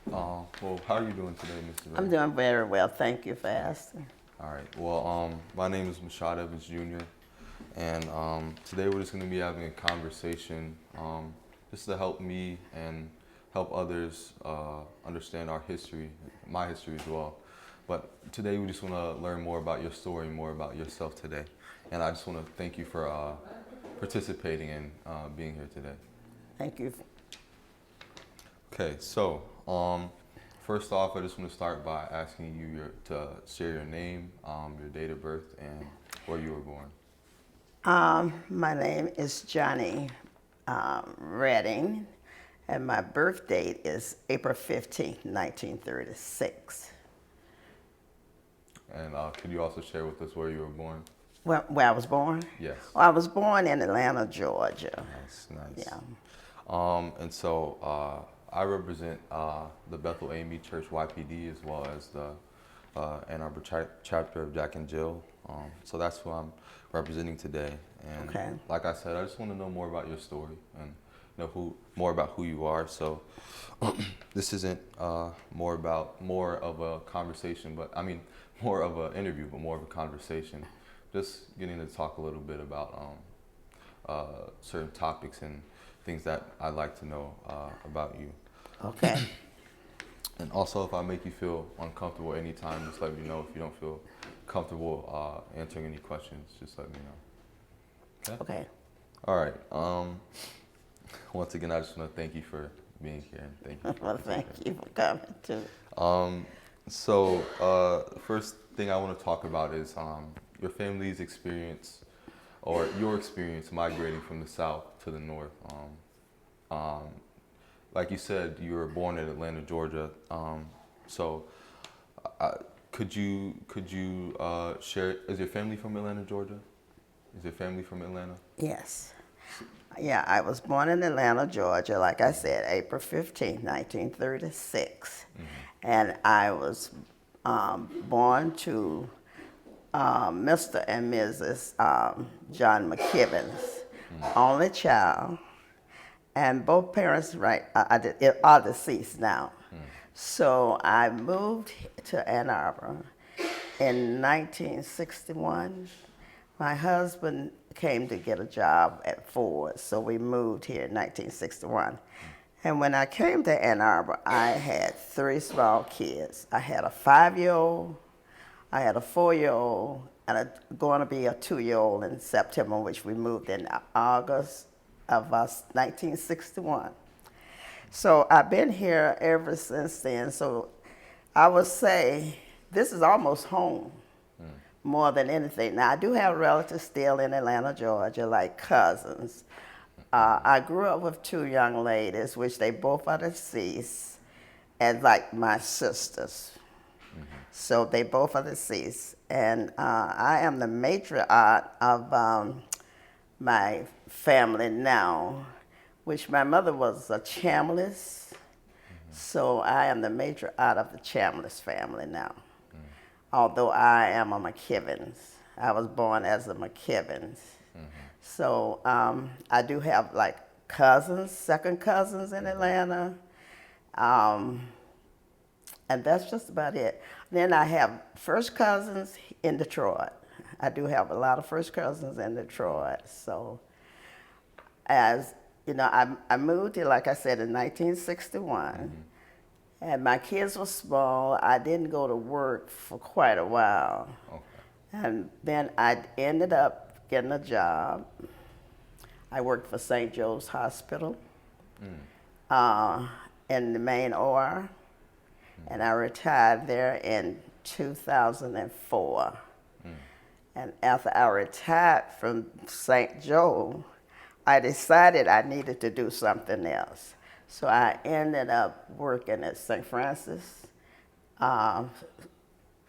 Well, how are you doing today, Mr. I'm Ray? doing very well. Thank you for asking. All right. Well, my name is Mashad Evans Jr. And today we're just going to be having a conversation, just to help me and help others understand our history, my history as well. But today we just want to learn more about your story, more about yourself today. And I just want to thank you for participating and being here today. Thank you. Okay, so first off, I just want to start by asking you to share your name, your date of birth, and where you were born. My name is Johnnie Redding, and my birth date is April 15th, 1936. And could you also share with us where you were born? Where I was born? Yes. Well, I was born in Atlanta, Georgia. Nice, nice. Yeah. And so I represent the Bethel AME Church YPD as well as the Ann Arbor chapter of Jack and Jill. So that's who I'm representing today. And Okay. like I said, I just want to know more about your story and more about who you are. So this isn't more of a conversation, but I mean more of an interview, but more of a conversation. Just getting to talk a little bit about certain topics and things that I'd like to know about you. Okay. And also, if I make you feel uncomfortable anytime, just let me know. If you don't feel comfortable answering any questions, just let me know. Okay? Okay. All right. Once again, I just want to thank you for being here. And thank you for Well, thank participating. you for coming too. First thing I want to talk about is your family's experience or your experience migrating from the south to the north. Um, like you said, you were born in Atlanta, Georgia. So, uh, could you share? Is your family from Atlanta, Georgia? Is your family from Atlanta? Yes. Yeah, I was born in Atlanta, Georgia, like I said, April 15th, 1936. Mm-hmm. And I was born to Mr. and Mrs. John McKibben's only child. And both parents, right, are deceased now. So I moved to Ann Arbor in 1961. My husband came to get a job at Ford, so we moved here in 1961. And when I came to Ann Arbor, I had three small kids. I had a 5-year-old, I had a 4-year-old, and going to be a 2-year-old in September, which we moved in August of 1961. So I've been here ever since then. So I would say this is almost home more than anything. Now, I do have relatives still in Atlanta, Georgia, like cousins. I grew up with two young ladies, which they both are deceased, as like my sisters. So they both are deceased. And I am the matriarch of my family now, which my mother was a Chambliss. So I am the matriarch of the Chambliss family now. Although I am a McKibbins. I was born as a McKibbins. So I do have like cousins, second cousins in Atlanta. Um, and that's just about it. Then I have first cousins in Detroit. I do have a lot of first cousins in Detroit. So as you know, I moved here, like I said, in 1961. And my kids were small. I didn't go to work for quite a while. Okay. And then I ended up getting a job. I worked for St. Joe's Hospital in the main OR. And I retired there in 2004. And after I retired from St. Joe, I decided I needed to do something else. So I ended up working at St. Francis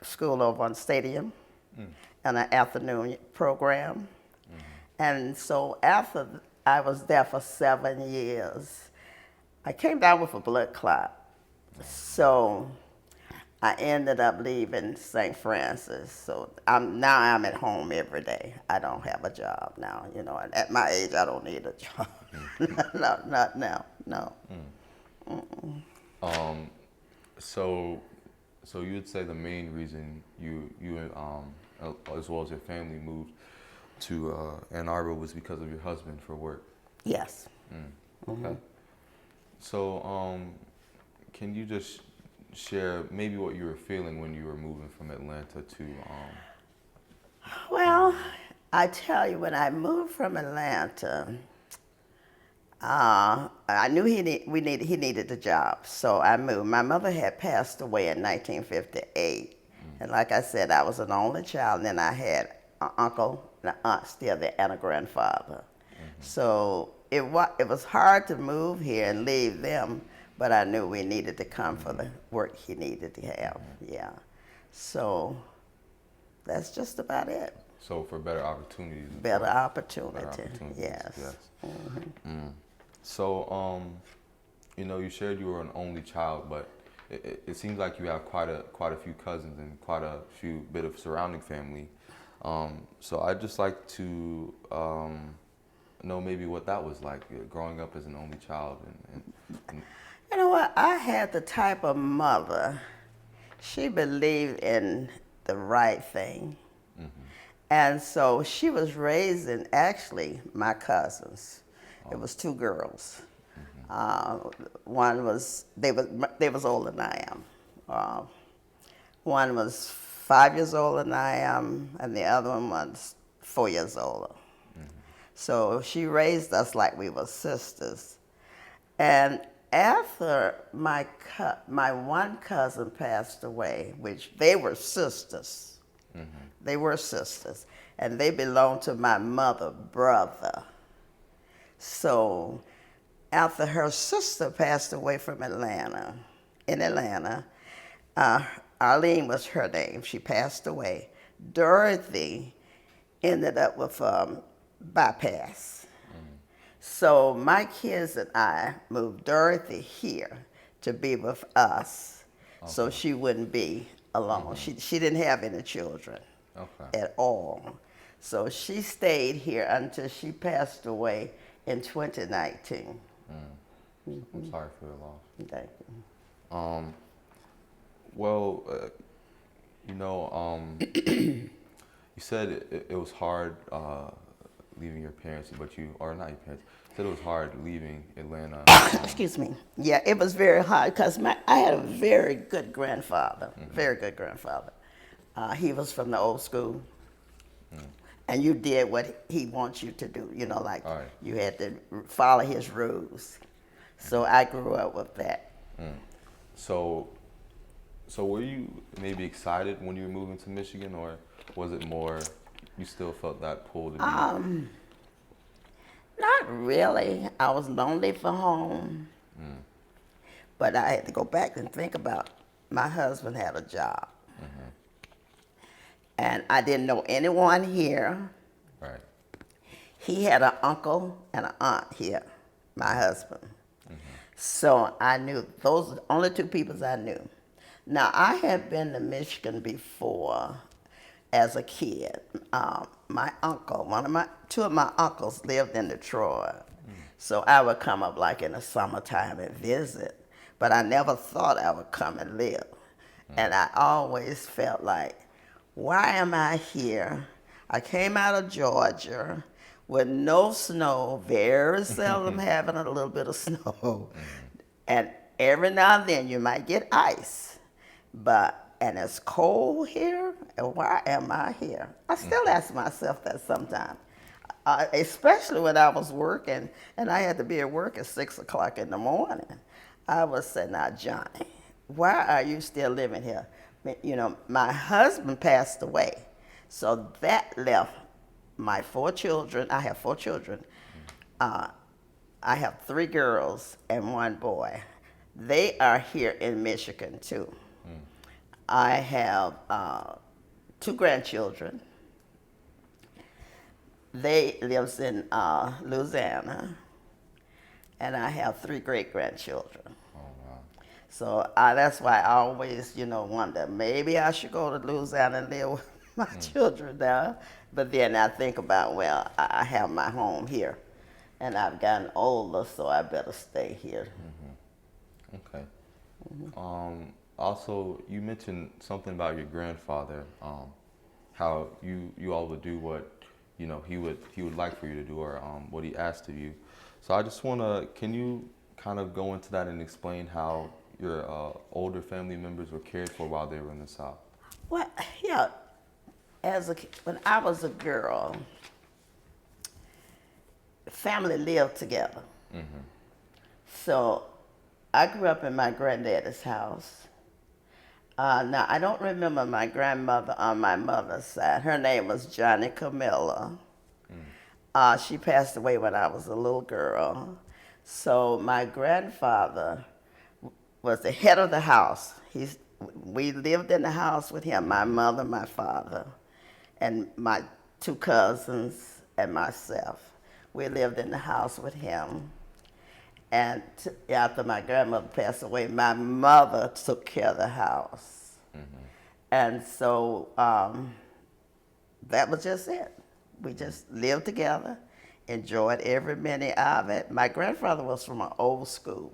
School over on Stadium in an afternoon program. And so after I was there for 7 years, I came down with a blood clot. So I ended up leaving St. Francis. So now I'm at home every day. I don't have a job now. You know, at my age, I don't need a job. Not now. No. Um, So, so you would say the main reason as well as your family moved to Ann Arbor was because of your husband for work. Yes. Okay. So, can you just share maybe what you were feeling when you were moving from Atlanta to Well, I tell you, when I moved from Atlanta, I knew he needed a job, so I moved. My mother had passed away in 1958, and like I said, I was an only child. And then I had an uncle and an aunt still there, and a grandfather. So it was hard to move here and leave them, but I knew we needed to come for the work he needed to have. Yeah, so that's just about it. so for better opportunities? Better Better opportunity. opportunities. Yes. Yes. So, you know, you shared you were an only child, but it seems like you have quite a few cousins and quite a few bit of surrounding family. So I'd just like to know maybe what that was like, growing up as an only child. And You know what? I had the type of mother. She believed in the right thing. And so she was raising actually my cousins. It was two girls. One was they was older than I am. One was 5 years older than I am, and the other one was 4 years older. So she raised us like we were sisters. And after my one cousin passed away, which they were sisters, they were sisters, and they belonged to my mother brother. So after her sister passed away from in Atlanta, Arlene was her name. She passed away. Dorothy ended up with bypass. So my kids and I moved Dorothy here to be with us, so she wouldn't be alone. She didn't have any children at all. So she stayed here until she passed away in 2019. I'm sorry for your loss. Thank you. Well, you know, you said it was hard leaving your parents, or not your parents, you said it was hard leaving Atlanta. Excuse me. Yeah, it was very hard because I had a very good grandfather, very good grandfather. He was from the old school. And you did what he wants you to do, you know, like you had to follow his rules. So I grew up with that. So were you maybe excited when you were moving to Michigan, or was it more you still felt that pull to be? Not really. I was lonely for home. But I had to go back and think about my husband had a job. And I didn't know anyone here. Right. He had an uncle and an aunt here, my husband. So I knew those were the only two people I knew. Now, I had been to Michigan before as a kid. My uncle, two of my uncles lived in Detroit. So I would come up like in the summertime and visit. But I never thought I would come and live. And I always felt like, why am I here? I came out of Georgia with no snow, very seldom having a little bit of snow. And every now and then you might get ice. And it's cold here, and why am I here? I still ask myself that sometimes. Especially when I was working, and I had to be at work at 6 o'clock in the morning. I would say, now, Johnny, why are you still living here? You know, my husband passed away, so that left my 4 children. I have 4 children. I have 3 girls and 1 boy. They are here in Michigan, too. I have 2 grandchildren. They lives in Louisiana, and I have 3 great-grandchildren. Oh, wow. So that's why I always, wonder, maybe I should go to Louisiana and live with my children now. But then I think about, well, I have my home here, and I've gotten older, so I better stay here. Okay. Also, you mentioned something about your grandfather, how you all would do what he would like for you to do, or what he asked of you. So I just wanna, can you kind of go into that and explain how your older family members were cared for while they were in the South? Well, yeah, when I was a girl, family lived together. So I grew up in my granddaddy's house. Now, I don't remember my grandmother on my mother's side. Her name was Johnnie Camilla. She passed away when I was a little girl. So my grandfather was the head of the house. We lived in the house with him, my mother, my father, and my two cousins and myself. We lived in the house with him. And after my grandmother passed away, my mother took care of the house. And so that was just it. We just lived together, enjoyed every minute of it. My grandfather was from an old school.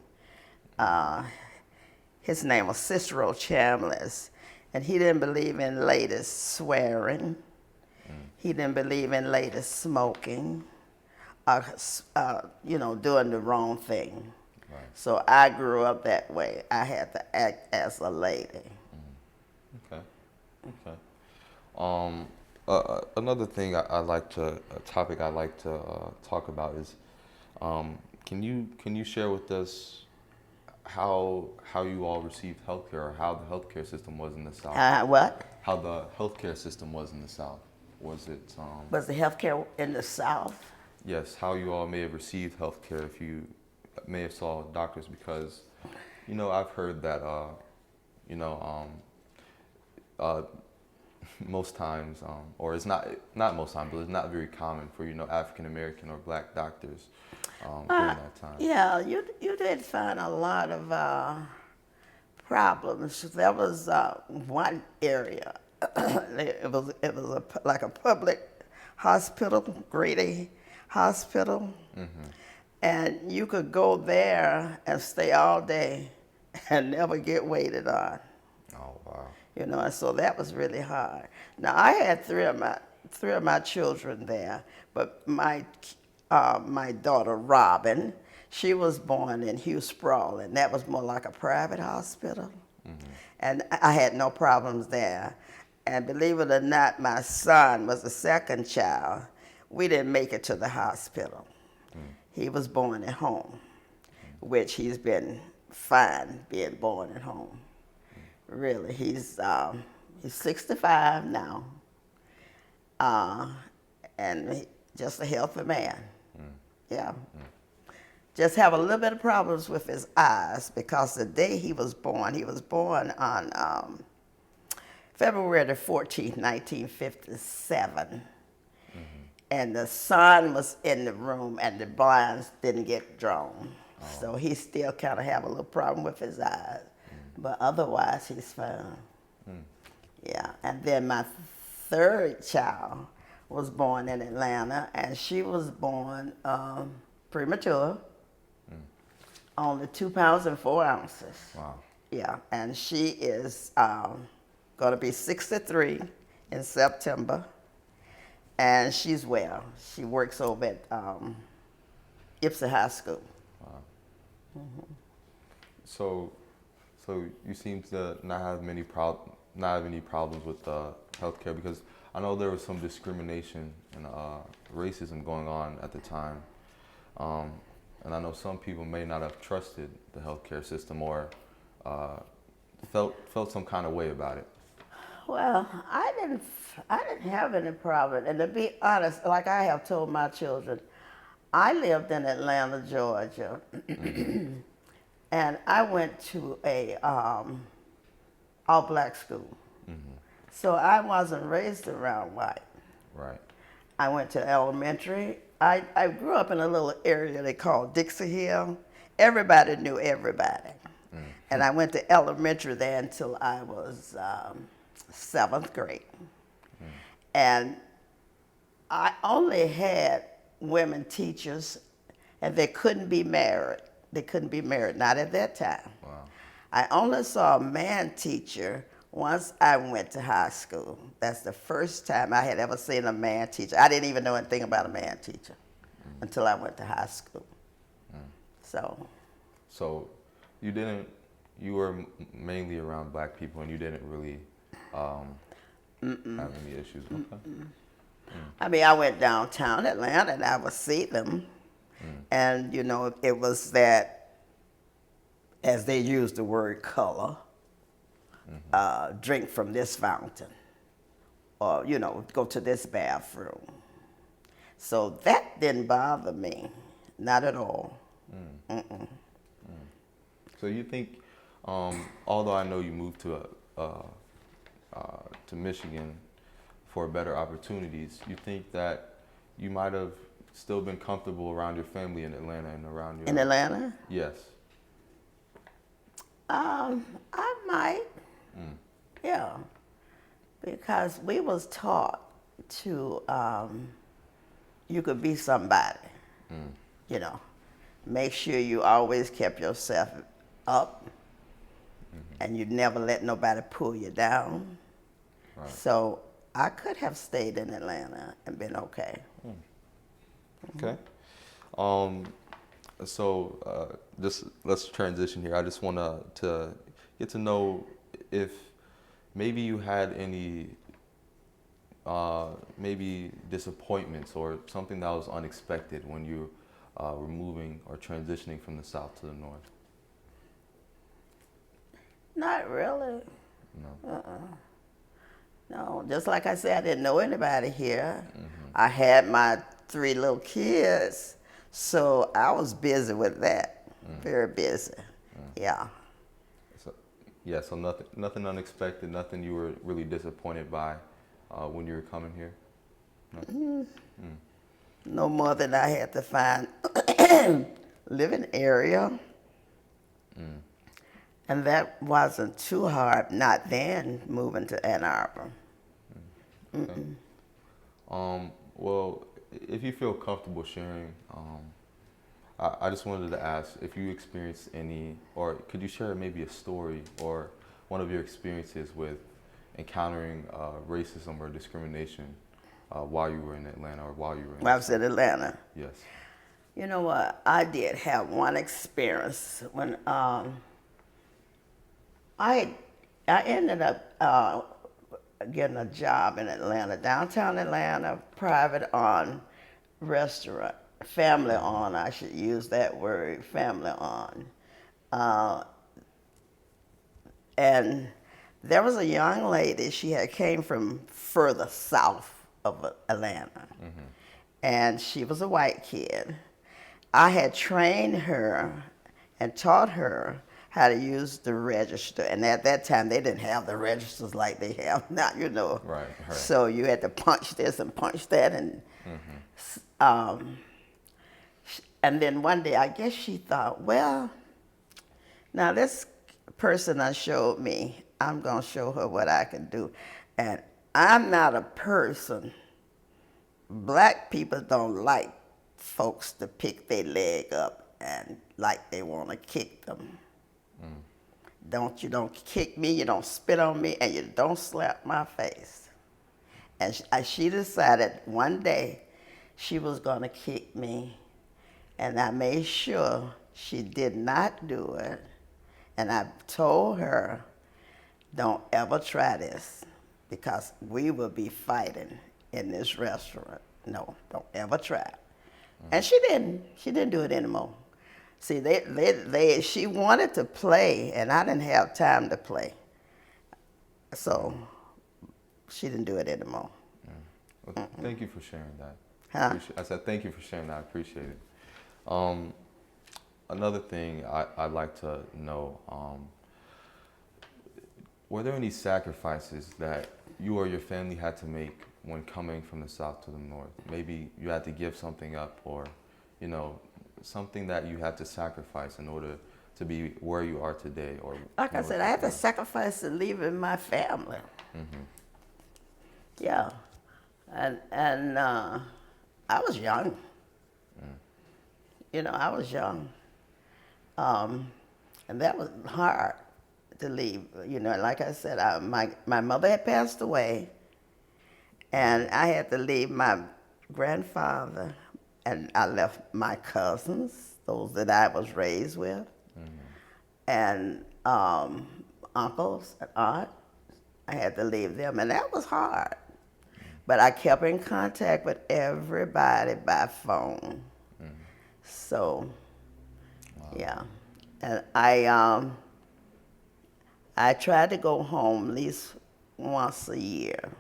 His name was Cicero Chambliss, and he didn't believe in ladies swearing. He didn't believe in ladies smoking, doing the wrong thing. Right. So I grew up that way. I had to act as a lady. Okay. Okay. Another thing a topic I like to talk about is, can you share with us how you all received healthcare, or how the healthcare system was in the South? What? How the healthcare system was in the South? Was it? Was the healthcare in the South? Yes. How you all may have received healthcare, if you may have saw doctors, because I've heard that most times, or it's not most times, but it's not very common for African American or Black doctors during that time. Yeah, you did find a lot of problems. There was one area. It was like a public hospital, Grady Hospital, and you could go there and stay all day and never get waited on. Oh wow. And so that was really hard. Now I had three of my children there, but my daughter Robin, she was born in Hugh Sprawl, and that was more like a private hospital, and I had no problems there. And believe it or not, my son was the second child. We didn't make it to the hospital. He was born at home, which he's been fine being born at home. Really, he's 65 now, and just a healthy man. Yeah. Just have a little bit of problems with his eyes, because the day he was born on February the 14th, 1957. And the sun was in the room and the blinds didn't get drawn. So he still kind of have a little problem with his eyes. But otherwise, he's fine. Yeah. And then my third child was born in Atlanta, and she was born premature, only 2 pounds and 4 ounces. Wow. Yeah. And she is going to be 63 in September. And she's well. She works over at Ipsy High School. Wow. So you seem to not have any problems with healthcare, because I know there was some discrimination and racism going on at the time, and I know some people may not have trusted the healthcare system, or felt some kind of way about it. Well, I didn't have any problem. And to be honest, like I have told my children, I lived in Atlanta, Georgia, and I went to a all-black school. So I wasn't raised around white. Right. I went to elementary. I grew up in a little area they called Dixie Hill. Everybody knew everybody. And I went to elementary there until I was 7th grade. And I only had women teachers, and they couldn't be married. They couldn't be married, not at that time. Wow. I only saw a man teacher once I went to high school. That's the first time I had ever seen a man teacher. I didn't even know anything about a man teacher until I went to high school. So So you were mainly around black people and you didn't really have any issues. Okay. I mean, I went downtown Atlanta and I would see them. And, you know, it was that, as they use the word color, drink from this fountain or, you know, go to this bathroom. So that didn't bother me, not at all. So you think, although I know you moved to Michigan for better opportunities, you think that you might have still been comfortable around your family in Atlanta and around your... In Atlanta? Yes. I might. Yeah. Because we was taught to, you could be somebody, you know. Make sure you always kept yourself up and you never let nobody pull you down. Right. So I could have stayed in Atlanta and been okay. Okay. So just let's transition here. I just want to get to know if maybe you had any maybe disappointments or something that was unexpected when you were moving or transitioning from the South to the North. Not really. No. No, just like I said, I didn't know anybody here. I had my 3 little kids, so I was busy with that. Very busy. Yeah. So nothing unexpected, nothing you were really disappointed by when you were coming here? No? No more than I had to find living area. And that wasn't too hard, not then, moving to Ann Arbor. Okay. Well, if you feel comfortable sharing, I just wanted to ask if you experienced any, or could you share maybe a story or one of your experiences with encountering racism or discrimination while you were in Atlanta or while you were in... When I was in Atlanta. Yes. You know what? I did have one experience when I ended up getting a job in Atlanta, downtown Atlanta, private owned restaurant, family owned. I should use that word, family owned. And there was a young lady. She had came from further south of Atlanta, and she was a white kid. I had trained her and taught her how to use the register. And at that time, they didn't have the registers like they have now, you know. Right. So you had to punch this and punch that. And then one day, I guess she thought, well, now this person done showed me, I'm going to show her what I can do. And I'm not a person. Black people don't like folks to pick their leg up and like they want to kick them. You don't kick me, you don't spit on me, and you don't slap my face. And she decided one day she was going to kick me, and I made sure she did not do it. And I told her, don't ever try this, because we will be fighting in this restaurant. No, don't ever try it. And she didn't do it anymore. See, she wanted to play, and I didn't have time to play. So she didn't do it anymore. Well, thank you for sharing that. Huh? I said thank you for sharing that. I appreciate it. Another thing I'd like to know, were there any sacrifices that you or your family had to make when coming from the South to the North? Maybe you had to give something up, or, you know, something that you had to sacrifice in order to be where you are today, or... Like I said, I had to sacrifice leaving my family. Yeah. And I was young. You know, I was young. And that was hard. to leave. You know, like I said, my mother had passed away, and I had to leave my grandfather, and I left my cousins, those that I was raised with, and uncles and aunts. I had to leave them, and that was hard. But I kept in contact with everybody by phone. So, yeah, and I tried to go home at least once a year,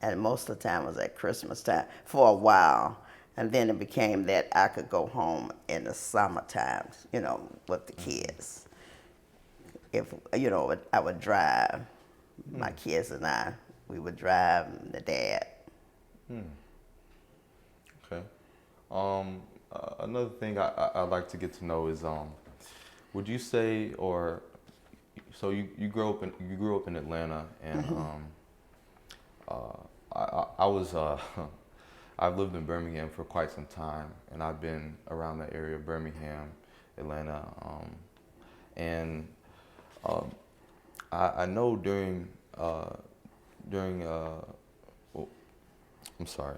and most of the time was at Christmas time for a while, and then it became that I could go home in the summer times, you know, with the kids. If you know, I would drive, my kids and I, we would drive, and the dad. Okay. Another thing I'd like to get to know is, would you say, or so you grew up in Atlanta, and I was I've lived in Birmingham for quite some time, and I've been around that area, Birmingham, Atlanta, and I know during well, I'm sorry.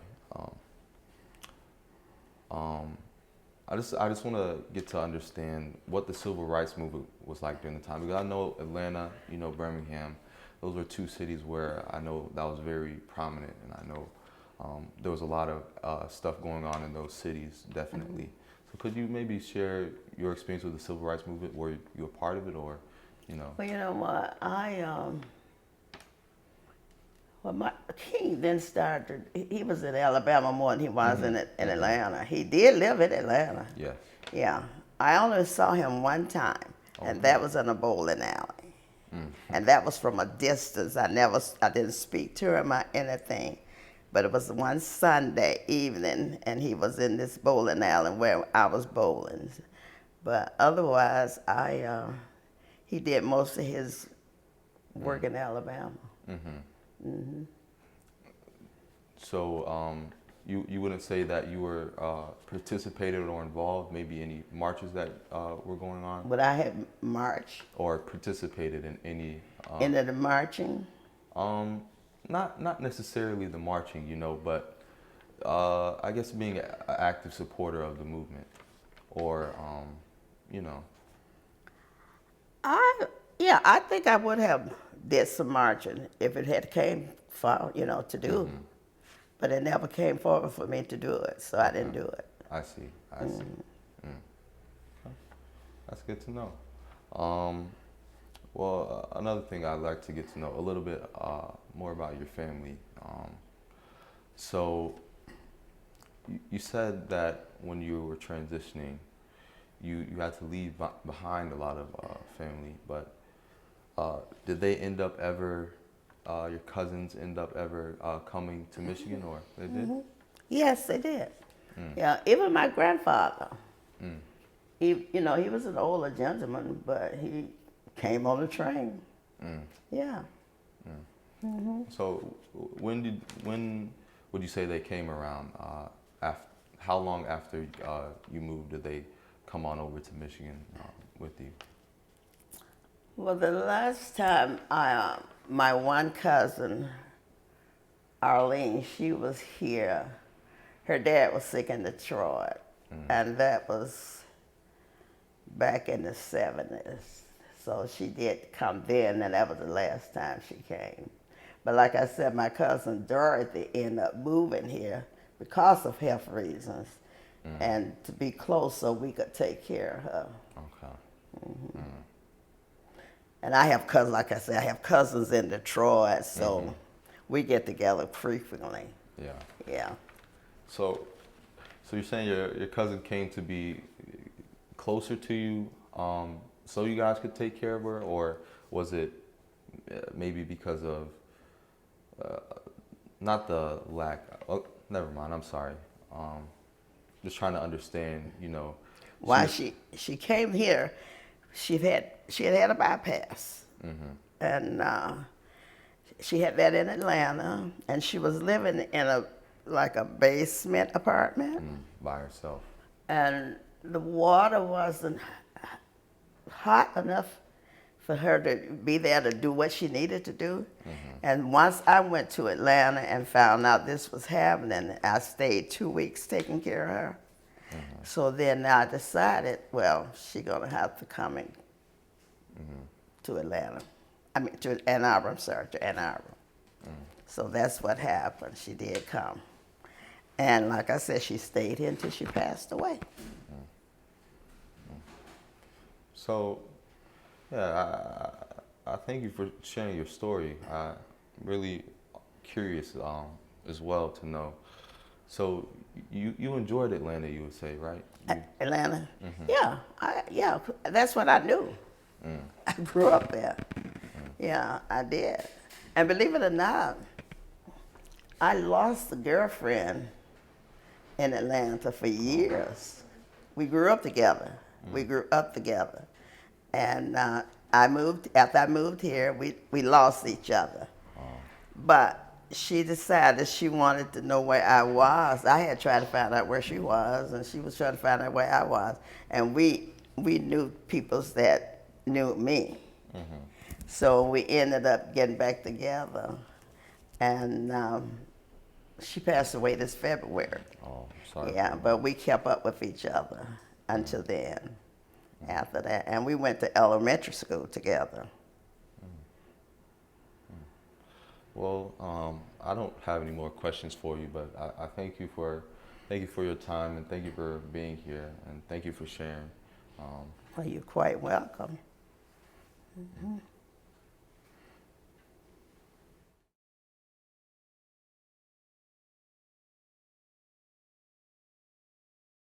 I just want to get to understand what the civil rights movement was like during the time, because I know Atlanta, you know, Birmingham, those were two cities where I know that was very prominent, and I know there was a lot of stuff going on in those cities, definitely. So could you maybe share your experience with the civil rights movement? Were you a part of it, or, you know? Well, you know what, well, my King then started. He was in Alabama more than he was in Atlanta. He did live in Atlanta. Yes. Yeah, I only saw him one time, and that was in a bowling alley, and that was from a distance. I didn't speak to him or anything, but it was one Sunday evening, and he was in this bowling alley where I was bowling. But otherwise, he did most of his work in Alabama. So you wouldn't say that you were participated or involved, maybe any marches that were going on, But I had marched. or participated in any? Into the marching? Not necessarily the marching, you know, but I guess being an active supporter of the movement, or you know. I think I would have did some marching if it had came for, you know, to do. But it never came forward for me to do it, so I didn't do it. I see. That's good to know. Well, another thing I'd like to get to know a little bit more about your family. So you said that when you were transitioning, you had to leave behind a lot of family, but did they end up ever, your cousins end up ever coming to Michigan, or they did? Yes, they did. Yeah, even my grandfather. He, you know, he was an older gentleman, but he came on the train. Yeah. So when would you say they came around? How long after you moved did they come on over to Michigan with you? Well, the last time my one cousin, Arlene, she was here. Her dad was sick in Detroit, and that was back in the 70s. So she did come then, and that was the last time she came. But like I said, my cousin Dorothy ended up moving here because of health reasons, and to be close so we could take care of her. Okay. And I have cousins, like I said, I have cousins in Detroit, so we get together frequently. Yeah. Yeah. So you're saying your cousin came to be closer to you, so you guys could take care of her, or was it maybe because of not the lack? Oh, never mind. I'm sorry. Just trying to understand. You know. Why she came here? She had a bypass, and she had that in Atlanta, and she was living in a basement apartment by herself. And the water wasn't hot enough for her to be there to do what she needed to do. And once I went to Atlanta and found out this was happening, I stayed 2 weeks taking care of her. So then I decided, well, she's going to have to come in to Atlanta. I mean, to Ann Arbor, I'm sorry, to Ann Arbor. So that's what happened. She did come. And like I said, she stayed here until she passed away. So, yeah, I thank you for sharing your story. I'm really curious as well to know. So you enjoyed Atlanta, you would say, right? Atlanta? Yeah, yeah, that's what I knew. I grew up there. Yeah, I did. And believe it or not, I lost a girlfriend in Atlanta for years. We grew up together. We grew up together. And after I moved here, we lost each other. But she decided she wanted to know where I was. I had tried to find out where she was, and she was trying to find out where I was. And we knew people that knew me. So we ended up getting back together. And she passed away this February. Oh, sorry. Yeah, but we kept up with each other until then, after that. And we went to elementary school together. Well, I don't have any more questions for you, but I thank you for your time, and thank you for being here, and thank you for sharing. Well, you're quite welcome.